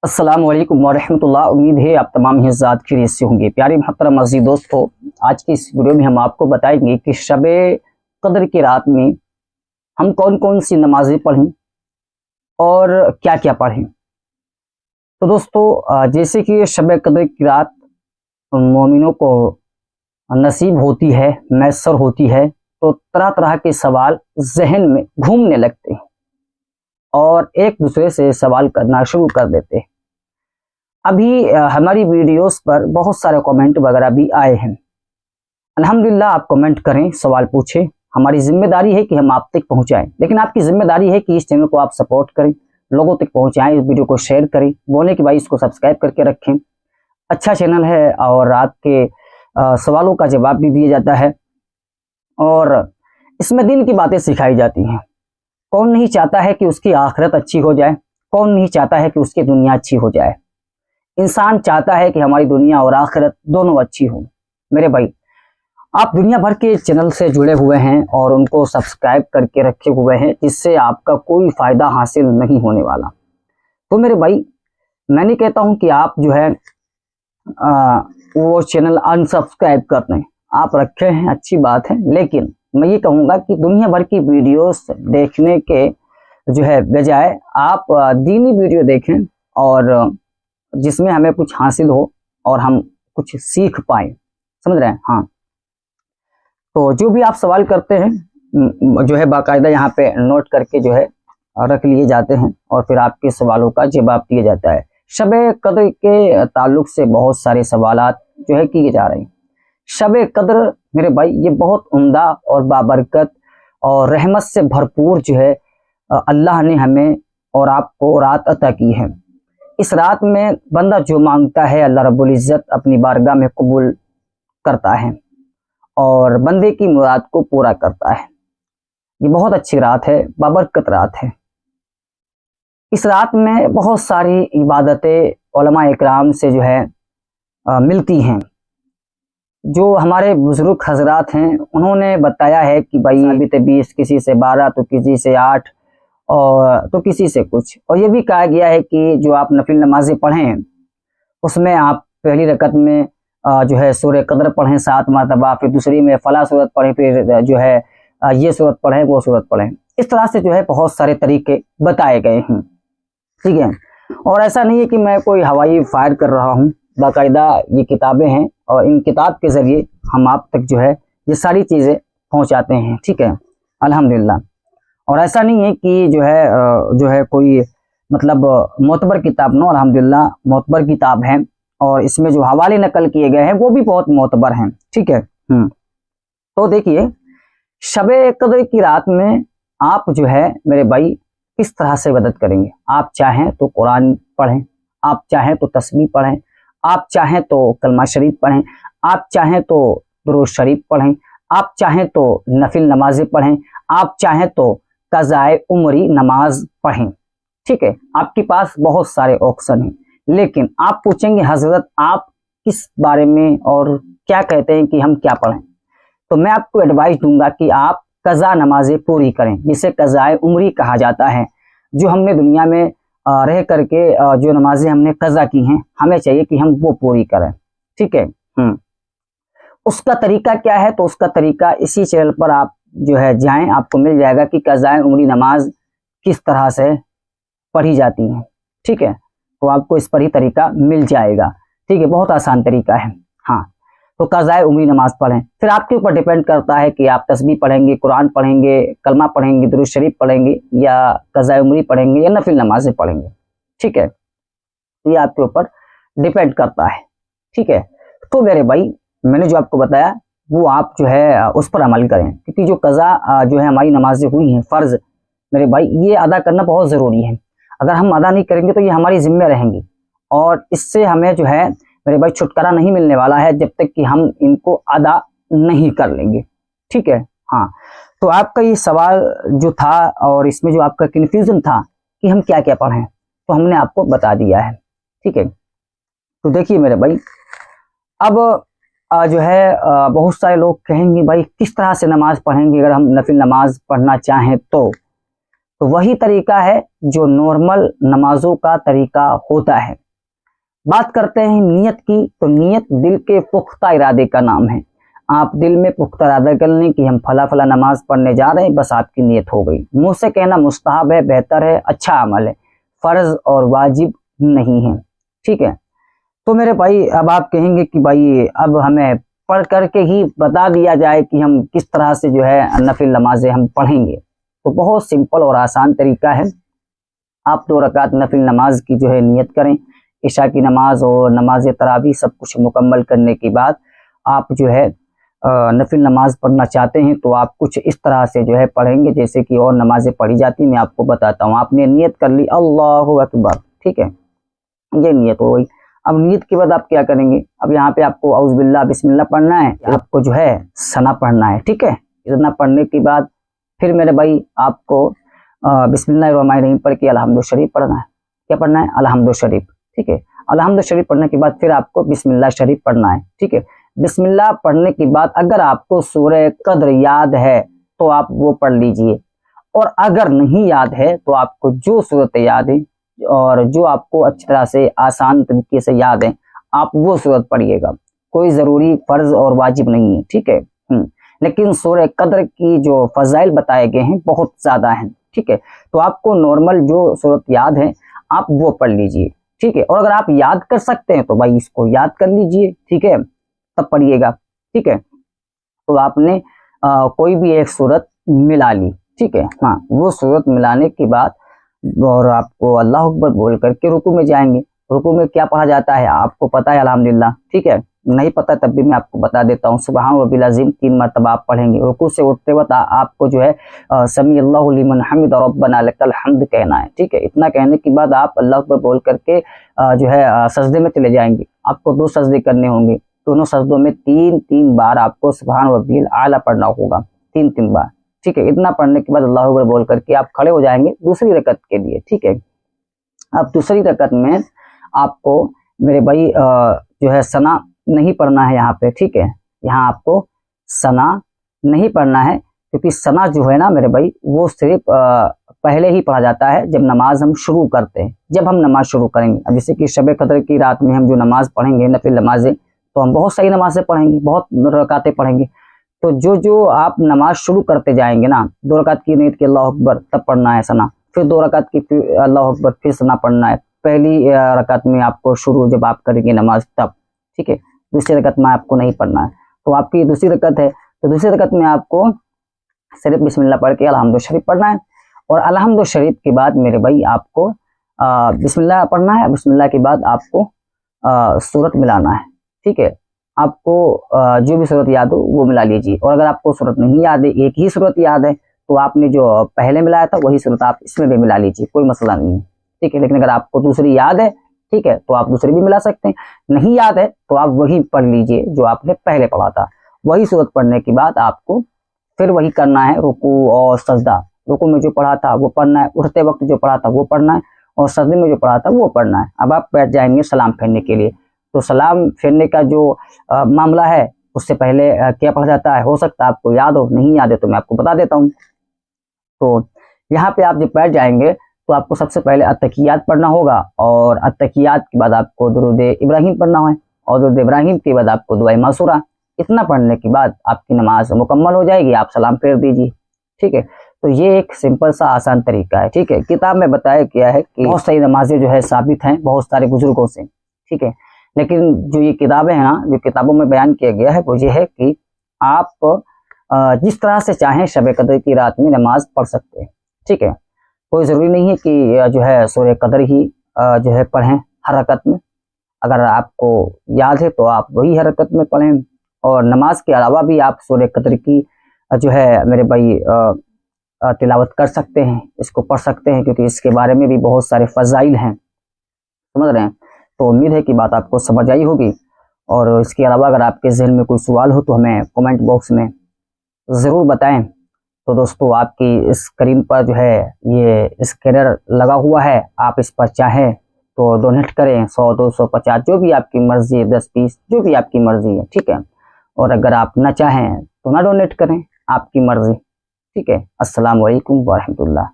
अस्सलाम वालेकुम वरहमतुल्लाह। उम्मीद है आप तमाम ही हज़रात खैरियत से होंगे। प्यारे मोहतरम अज़ीज़ दोस्तों, आज की इस वीडियो में हम आपको बताएंगे कि शब कद्र की रात में हम कौन कौन सी नमाज़ें पढ़ें और क्या क्या पढ़ें। तो दोस्तों, जैसे कि शब कद्र की रात मोमिनों को नसीब होती है, मैसर होती है, तो तरह तरह के सवाल जहन में घूमने लगते हैं और एक दूसरे से सवाल करना शुरू कर देते हैं। अभी हमारी वीडियोस पर बहुत सारे कमेंट वगैरह भी आए हैं। अल्हम्दुलिल्लाह, आप कमेंट करें, सवाल पूछें, हमारी जिम्मेदारी है कि हम आप तक पहुंचाएं। लेकिन आपकी जिम्मेदारी है कि इस चैनल को आप सपोर्ट करें, लोगों तक पहुंचाएं, इस वीडियो को शेयर करें, बोलने के बाद इसको सब्सक्राइब करके रखें। अच्छा चैनल है और आपके सवालों का जवाब भी दिया जाता है और इसमें दिन की बातें सिखाई जाती हैं। कौन नहीं चाहता है कि उसकी आखिरत अच्छी हो जाए, कौन नहीं चाहता है कि उसकी दुनिया अच्छी हो जाए। इंसान चाहता है कि हमारी दुनिया और आखिरत दोनों अच्छी हो। मेरे भाई, आप दुनिया भर के चैनल से जुड़े हुए हैं और उनको सब्सक्राइब करके रखे हुए हैं, जिससे आपका कोई फायदा हासिल नहीं होने वाला। तो मेरे भाई, मैं नहीं कहता हूं कि आप जो है वो चैनल अनसब्सक्राइब कर दें। आप रखे हैं, अच्छी बात है, लेकिन मैं ये कहूँगा कि दुनिया भर की वीडियोस देखने के जो है बजाय आप दीनी वीडियो देखें और जिसमें हमें कुछ हासिल हो और हम कुछ सीख पाए। समझ रहे हैं? हाँ, तो जो भी आप सवाल करते हैं जो है बाकायदा यहाँ पे नोट करके जो है रख लिए जाते हैं और फिर आपके सवालों का जवाब दिया जाता है। शब कद्र के ताल्लुक से बहुत सारे सवालात जो है किए जा रहे हैं। शब कद्र मेरे भाई, ये बहुत उम्दा और बाबरकत और रहमत से भरपूर जो है अल्लाह ने हमें और आपको रात अता की है। इस रात में बंदा जो मांगता है अल्लाह रब्बुल इज़्ज़त अपनी बारगाह में कबूल करता है और बंदे की मुराद को पूरा करता है। ये बहुत अच्छी रात है, बाबरकत रात है। इस रात में बहुत सारी इबादतें उलमा इकराम से जो है मिलती हैं। जो हमारे बुजुर्ग हजरात हैं उन्होंने बताया है कि भाई साबित 20, किसी से 12, तो किसी से 8 और तो किसी से कुछ। और ये भी कहा गया है कि जो आप नफिल नमाजें पढ़ें उसमें आप पहली रकत में जो है सूरह कद्र पढ़ें 7 मरतबा, फिर दूसरी में फला सूरत पढ़ें, फिर जो है ये सूरत पढ़ें, वो सूरत पढ़ें। इस तरह से जो है बहुत सारे तरीके बताए गए हैं। ठीक है, और ऐसा नहीं है कि मैं कोई हवाई फायर कर रहा हूँ, बाकायदा ये किताबें हैं और इन किताब के ज़रिए हम आप तक जो है ये सारी चीज़ें पहुँचाते हैं। ठीक है, अल्हम्दुलिल्लाह। और ऐसा नहीं है कि जो है कोई मतलब मोतबर किताब नो, अल्हम्दुलिल्लाह मोतबर किताब है और इसमें जो हवाले नकल किए गए हैं वो भी बहुत मोतबर हैं। ठीक है। तो देखिए, शब कद्र की रात में आप जो है मेरे भाई किस तरह से इबादत करेंगे। आप चाहें तो कुरान पढ़ें, आप चाहें तो तस्बीह पढ़ें, आप चाहें तो कलमा शरीफ पढ़ें, आप चाहें तो दुरूद शरीफ पढ़ें, आप चाहें तो नफिल नमाजें पढ़ें, आप चाहें तो कज़ाए उमरी नमाज पढ़ें। ठीक है, आपके पास बहुत सारे ऑप्शन हैं। लेकिन आप पूछेंगे हजरत आप किस बारे में और क्या कहते हैं कि हम क्या पढ़ें, तो मैं आपको एडवाइस दूंगा कि आप कज़ा नमाजें पूरी करें, जिसे कज़ाए उमरी कहा जाता है। जो हमने दुनिया में रह करके जो नमाजें हमने कज़ा की हैं, हमें चाहिए कि हम वो पूरी करें। ठीक है। उसका तरीका क्या है, तो उसका तरीका इसी चैनल पर आप जो है जाएं, आपको मिल जाएगा कि कज़ाए उमरी नमाज किस तरह से पढ़ी जाती है। ठीक है, तो आपको इस पर ही तरीका मिल जाएगा। ठीक है, बहुत आसान तरीका है। हाँ, तो कज़ाए उमरी नमाज पढ़ें। फिर आपके ऊपर डिपेंड करता है कि आप तस्बीह पढ़ेंगे, कुरान पढ़ेंगे, कलमा पढ़ेंगे, दुरूद शरीफ पढ़ेंगे, या कज़ाए उमरी पढ़ेंगे, या नफिल नमाजें पढ़ेंगे। ठीक है, ये आपके ऊपर डिपेंड करता है। ठीक है, तो मेरे भाई, मैंने जो आपको बताया वो आप जो है उस पर अमल करें, क्योंकि जो कज़ा जो है हमारी नमाजें हुई हैं फ़र्ज़, मेरे भाई ये अदा करना बहुत ज़रूरी है। अगर हम अदा नहीं करेंगे तो ये हमारी जिम्मे रहेंगी और इससे हमें जो है मेरे भाई छुटकारा नहीं मिलने वाला है जब तक कि हम इनको अदा नहीं कर लेंगे। ठीक है। हाँ, तो आपका ये सवाल जो था और इसमें जो आपका कन्फ्यूजन था कि हम क्या क्या पढ़ें, तो हमने आपको बता दिया है। ठीक है, तो देखिए मेरे भाई, अब जो है बहुत सारे लोग कहेंगे भाई किस तरह से नमाज पढ़ेंगे अगर हम नफिल नमाज पढ़ना चाहें तो तो वही तरीका है जो नॉर्मल नमाजों का तरीका होता है। बात करते हैं नियत की, तो नियत दिल के पुख्ता इरादे का नाम है। आप दिल में पुख्ता इरादा कर लें कि हम फला फला नमाज पढ़ने जा रहे हैं, बस आपकी नियत हो गई। मुंह से कहना मुस्ताहब है, बेहतर है, अच्छा अमल है, फर्ज और वाजिब नहीं है। ठीक है, तो मेरे भाई अब आप कहेंगे कि भाई अब हमें पढ़ करके ही बता दिया जाए कि हम किस तरह से जो है नफिल नमाजें हम पढ़ेंगे। तो बहुत सिंपल और आसान तरीका है। आप 2 रकात नफिल नमाज की जो है नियत करें। इशा की नमाज और नमाज तरावी सब कुछ मुकम्मल करने के बाद आप जो है नफिल नमाज पढ़ना चाहते हैं तो आप कुछ इस तरह से जो है पढ़ेंगे जैसे कि और नमाजें पढ़ी जाती, मैं आपको बताता हूँ। आपने नियत कर ली अल्लाहु अकबर, ठीक है, ये नियत हो गई। अब नियत के बाद आप क्या करेंगे, अब यहाँ पे आपको औज़ बिल्लाह बिस्मिल्लाह पढ़ना है, आपको जो है सना पढ़ना है। ठीक है, इतना पढ़ने के बाद फिर मेरे भाई आपको बिस्मिल्लाहिर्रहमानिर्रहीम पढ़ के अलहम्दु शरीफ पढ़ना है। क्या पढ़ना है? अलहम्दु शरीफ। ठीक है, अलहम्दु शरीफ पढ़ने के बाद फिर आपको बिस्मिल्लाह शरीफ पढ़ना है। ठीक है, बिस्मिल्लाह पढ़ने के बाद अगर आपको सूरह कद्र याद है तो आप वो पढ़ लीजिए, और अगर नहीं याद है तो आपको जो सूरत याद है और जो आपको अच्छी तरह से आसान तरीके से याद है आप वो सूरत पढ़िएगा। कोई ज़रूरी फ़र्ज और वाजिब नहीं है। ठीक है, लेकिन सूरह कद्र की जो फजाइल बताए गए हैं बहुत ज़्यादा हैं। ठीक है, तो आपको नॉर्मल जो सूरत याद है आप वो पढ़ लीजिए। ठीक है, और अगर आप याद कर सकते हैं तो भाई इसको याद कर लीजिए। ठीक है, तब पढ़िएगा। ठीक है, तो आपने कोई भी एक सूरत मिला ली। ठीक है, हाँ, वो सूरत मिलाने के बाद और आपको अल्लाह अकबर बोल करके रुकू में जाएंगे। रुकू में क्या पढ़ा जाता है आपको पता है अल्हम्दुलिल्लाह। ठीक है, नहीं पता तब भी मैं आपको बता देता हूँ। सुबहान रब्बिल अज़ीम 3 मरतबा आप पढ़ेंगे। रुकू से उठते वक्त आपको जो है समी अल्लाहु लिमन हमिद रब्बना लकल हम्द कहना है। ठीक है, इतना कहने के बाद आप अल्लाह अकबर बोल करके जो है सजदे में चले जाएंगे। आपको 2 सजदे करने होंगे, दोनों सजदों में 3-3 बार आपको सुबहान रब्बिल आला पढ़ना होगा, 3-3 बार। ठीक है, इतना पढ़ने के बाद अल्लाह अकबर बोल करके आप खड़े हो जाएंगे दूसरी रकत के लिए। ठीक है, अब दूसरी रकत में आपको मेरे भाई जो है सना नहीं पढ़ना है यहाँ पे। ठीक है, यहाँ आपको सना नहीं पढ़ना है क्योंकि सना जो है ना मेरे भाई वो सिर्फ पहले ही पढ़ा जाता है जब नमाज हम शुरू करते हैं, जब हम नमाज शुरू करेंगे। अब जैसे कि शब कद्र की रात में हम जो नमाज पढ़ेंगे नफिल नमाजें, तो हम बहुत सही नमाजें पढ़ेंगे, बहुत रकातें पढ़ेंगे। तो जो आप नमाज शुरू करते जाएंगे ना, 2 रकात की नीयत के अल्लाह अकबर तब पढ़ना है सना, फिर 2 रकात की अल्लाह अकबर फिर सना पढ़ना है। पहली रकात में आपको शुरू जब आप करेंगे नमाज तब। ठीक है, दूसरी रकत में आपको नहीं पढ़ना है। तो आपकी दूसरी रकत है, तो दूसरी रकत में आपको सिर्फ बिस्मिल्लाह पढ़ के अलहम्दु शरीफ पढ़ना है, और अलहम्दु शरीफ के बाद मेरे भाई आपको बिस्मिल्लाह पढ़ना है। बिस्मिल्लाह के बाद आपको सूरत मिलाना है। ठीक है, आपको जो भी सूरत याद हो वो मिला लीजिए, और अगर आपको सूरत नहीं याद है, एक ही सूरत याद है, तो आपने जो पहले मिलाया था वही सूरत आप इसमें भी मिला लीजिए, कोई मसला नहीं है। ठीक है, लेकिन अगर आपको दूसरी याद है, ठीक है, तो आप दूसरी भी मिला सकते हैं। नहीं याद है तो आप वही पढ़ लीजिए जो आपने पहले पढ़ा था। वही सूरत पढ़ने के बाद आपको फिर वही करना है, रुकू और सजदा। रुकू में जो पढ़ा था वो पढ़ना है, उठते वक्त जो पढ़ा था वो पढ़ना है, और सजदे में जो पढ़ा था वो पढ़ना है। अब आप बैठ जाएंगे सलाम फेरने के लिए। तो सलाम फेरने का जो मामला है उससे पहले क्या पढ़ा जाता है, हो सकता है आपको याद हो, नहीं याद है तो मैं आपको बता देता हूँ। तो यहाँ पे आप जब बैठ जाएंगे तो आपको सबसे पहले अत्तहियात पढ़ना होगा, और अत्तहियात के बाद आपको दुरूद इब्राहिम पढ़ना है, और दुरूद इब्राहिम के बाद आपको दुआ मासूरा। इतना पढ़ने के बाद आपकी नमाज मुकम्मल हो जाएगी, आप सलाम फेर दीजिए। ठीक है, तो ये एक सिंपल सा आसान तरीका है। ठीक है, किताब में बताया गया है कि बहुत सारी नमाजें जो है साबित हैं बहुत सारे बुजुर्गों से। ठीक है, लेकिन जो ये किताबें हैं ना, जो किताबों में बयान किया गया है वो ये है कि आप जिस तरह से चाहें शब कद्र की रात में नमाज पढ़ सकते हैं। ठीक है, कोई ज़रूरी नहीं है कि जो है सूरह कद्र ही जो है पढ़ें हर रकत में। अगर आपको याद है तो आप वही हर रकत में पढ़ें, और नमाज के अलावा भी आप सूरह कद्र की जो है मेरे भाई तिलावत कर सकते हैं, इसको पढ़ सकते हैं, क्योंकि इसके बारे में भी बहुत सारे फ़ज़ाइल हैं। समझ रहे हैं? तो उम्मीद है कि बात आपको समझ आई होगी, और इसके अलावा अगर आपके जहन में कोई सवाल हो तो हमें कमेंट बॉक्स में ज़रूर बताएं। तो दोस्तों, आपकी स्क्रीन पर जो है ये स्कैनर लगा हुआ है, आप इस पर चाहें तो डोनेट करें, 100, 200, 50 जो भी आपकी मर्ज़ी है, 10, 20 जो भी आपकी मर्ज़ी है। ठीक है, और अगर आप ना चाहें तो ना डोनेट करें, आपकी मर्ज़ी। ठीक है, अस्सलाम वालेकुम व रहमतुल्लाह।